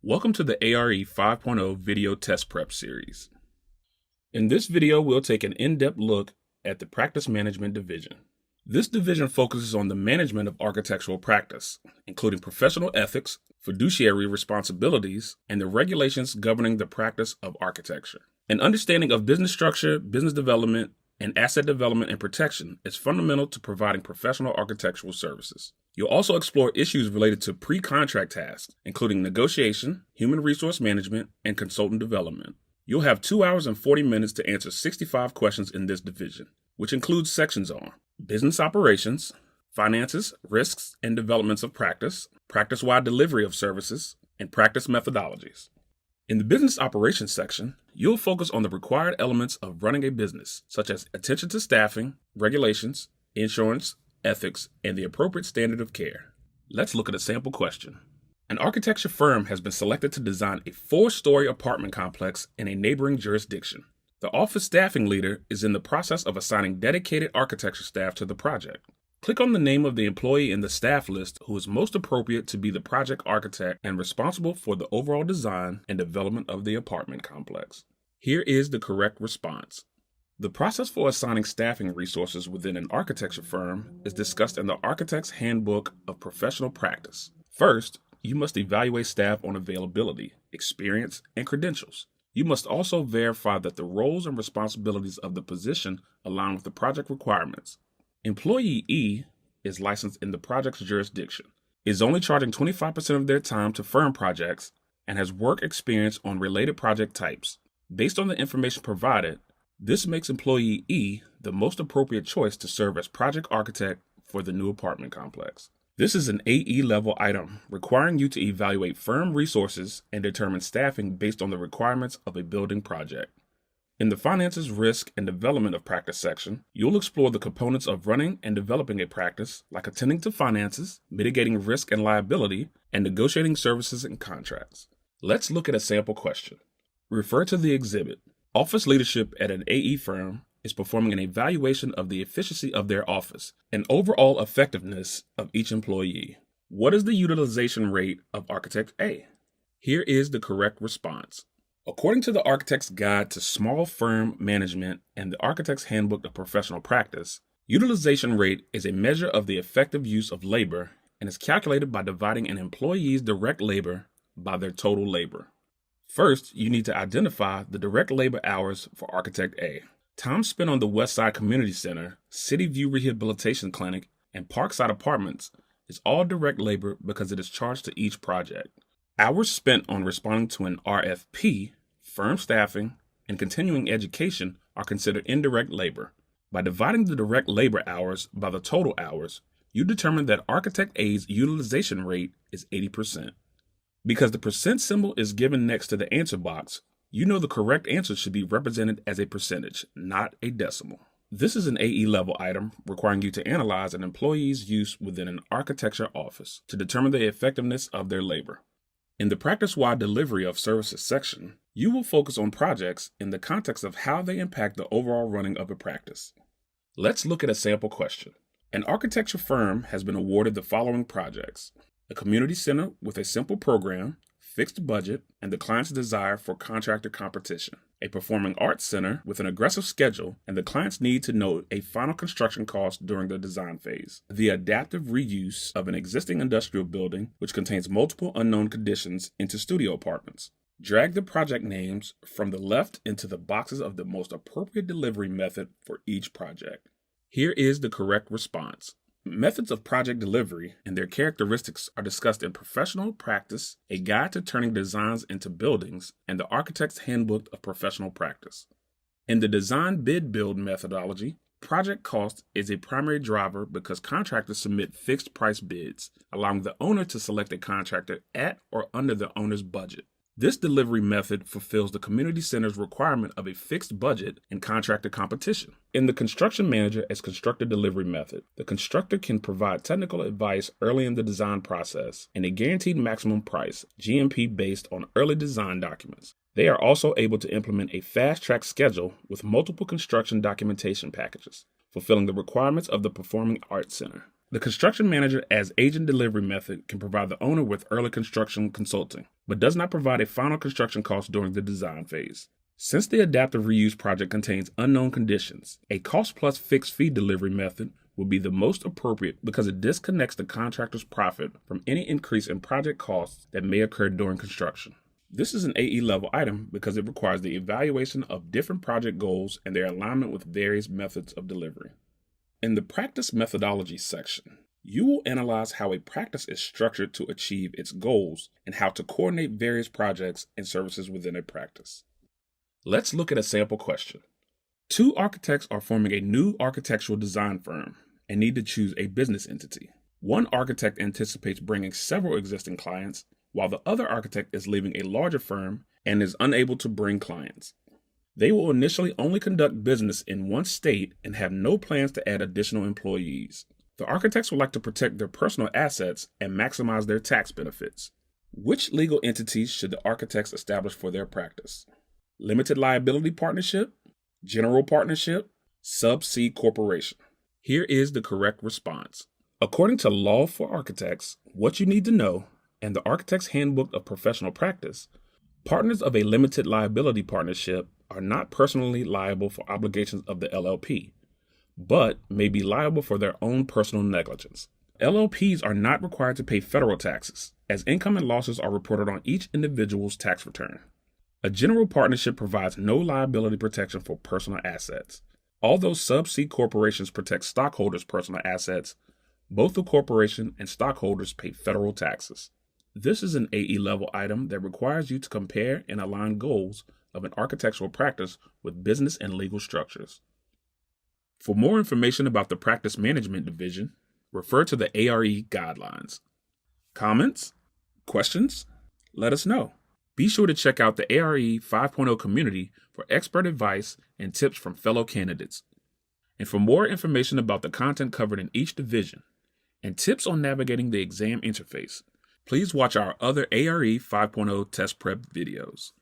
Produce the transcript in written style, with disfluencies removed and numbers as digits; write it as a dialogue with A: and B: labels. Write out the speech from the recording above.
A: Welcome to the ARE 5.0 video test prep series. In this video, we'll take an in-depth look at the Practice Management Division. This division focuses on the management of architectural practice, including professional ethics, fiduciary responsibilities, and the regulations governing the practice of architecture. An understanding of business structure, business development, and asset development and protection is fundamental to providing professional architectural services. You'll also explore issues related to pre-contract tasks, including negotiation, human resource management, and consultant development. You'll have 2 hours and 40 minutes to answer 65 questions in this division, which includes sections on business operations, finances, risks and developments of practice, practice-wide delivery of services, and practice methodologies. In the business operations section, you'll focus on the required elements of running a business, such as attention to staffing, regulations, insurance, ethics, and the appropriate standard of care. Let's look at a sample question. An architecture firm has been selected to design a 4-story apartment complex in a neighboring jurisdiction. The office staffing leader is in the process of assigning dedicated architecture staff to the project. Click on the name of the employee in the staff list who is most appropriate to be the project architect and responsible for the overall design and development of the apartment complex. Here is the correct response. The process for assigning staffing resources within an architecture firm is discussed in the Architect's Handbook of Professional Practice. First, you must evaluate staff on availability, experience, and credentials. You must also verify that the roles and responsibilities of the position align with the project requirements. Employee E is licensed in the project's jurisdiction, is only charging 25% of their time to firm projects, and has work experience on related project types. Based on the information provided, this makes employee E the most appropriate choice to serve as project architect for the new apartment complex. This is an AE level item requiring you to evaluate firm resources and determine staffing based on the requirements of a building project. In the Finances, Risk, and Development of Practice section, you'll explore the components of running and developing a practice, like attending to finances, mitigating risk and liability, and negotiating services and contracts. Let's look at a sample question. Refer to the exhibit. Office leadership at an AE firm is performing an evaluation of the efficiency of their office and overall effectiveness of each employee. What is the utilization rate of Architect A? Here is the correct response. According to the Architect's Guide to Small Firm Management and the Architect's Handbook of Professional Practice, utilization rate is a measure of the effective use of labor and is calculated by dividing an employee's direct labor by their total labor. First, you need to identify the direct labor hours for Architect A. Time spent on the Westside Community Center, City View Rehabilitation Clinic, and Parkside Apartments is all direct labor because it is charged to each project. Hours spent on responding to an RFP, firm staffing, and continuing education are considered indirect labor. By dividing the direct labor hours by the total hours, you determine that Architect A's utilization rate is 80%. Because the percent symbol is given next to the answer box, you know the correct answer should be represented as a percentage, not a decimal. This is an AE level item requiring you to analyze an employee's use within an architecture office to determine the effectiveness of their labor. In the practice-wide delivery of services section, you will focus on projects in the context of how they impact the overall running of a practice. Let's look at a sample question. An architecture firm has been awarded the following projects: a community center with a simple program, fixed budget, and the client's desire for contractor competition. A performing arts center with an aggressive schedule and the client's need to know a final construction cost during the design phase. The adaptive reuse of an existing industrial building which contains multiple unknown conditions into studio apartments. Drag the project names from the left into the boxes of the most appropriate delivery method for each project. Here is the correct response. Methods of project delivery and their characteristics are discussed in Professional Practice, a guide to turning designs into buildings, and the Architect's Handbook of Professional Practice. In the design bid build methodology, project cost is a primary driver because contractors submit fixed price bids, allowing the owner to select a contractor at or under the owner's budget. This delivery method fulfills the community center's requirement of a fixed budget and contractor competition. In the construction manager as constructor delivery method, the constructor can provide technical advice early in the design process and a guaranteed maximum price, GMP, based on early design documents. They are also able to implement a fast-track schedule with multiple construction documentation packages, fulfilling the requirements of the performing arts center. The construction manager as agent delivery method can provide the owner with early construction consulting, but does not provide a final construction cost during the design phase. Since the adaptive reuse project contains unknown conditions, a cost plus fixed fee delivery method will be the most appropriate because it disconnects the contractor's profit from any increase in project costs that may occur during construction. This is an AE level item because it requires the evaluation of different project goals and their alignment with various methods of delivery. In the practice methodology section, you will analyze how a practice is structured to achieve its goals and how to coordinate various projects and services within a practice. Let's look at a sample question. 2 architects are forming a new architectural design firm and need to choose a business entity. One architect anticipates bringing several existing clients, while the other architect is leaving a larger firm and is unable to bring clients. They will initially only conduct business in one state and have no plans to add additional employees. The architects would like to protect their personal assets and maximize their tax benefits. Which legal entities should the architects establish for their practice? Limited liability partnership, general partnership, sub-C corporation. Here is the correct response. According to Law for Architects, What You Need to Know, and the Architect's Handbook of Professional Practice, partners of a limited liability partnership are not personally liable for obligations of the LLP, but may be liable for their own personal negligence. LLPs are not required to pay federal taxes, as income and losses are reported on each individual's tax return. A general partnership provides no liability protection for personal assets. Although sub-C corporations protect stockholders' personal assets, both the corporation and stockholders pay federal taxes. This is an AE level item that requires you to compare and align goals of an architectural practice with business and legal structures. For more information about the Practice Management Division, refer to the ARE guidelines. Comments? Questions? Let us know. Be sure to check out the ARE 5.0 community for expert advice and tips from fellow candidates. And for more information about the content covered in each division and tips on navigating the exam interface, please watch our other ARE 5.0 test prep videos.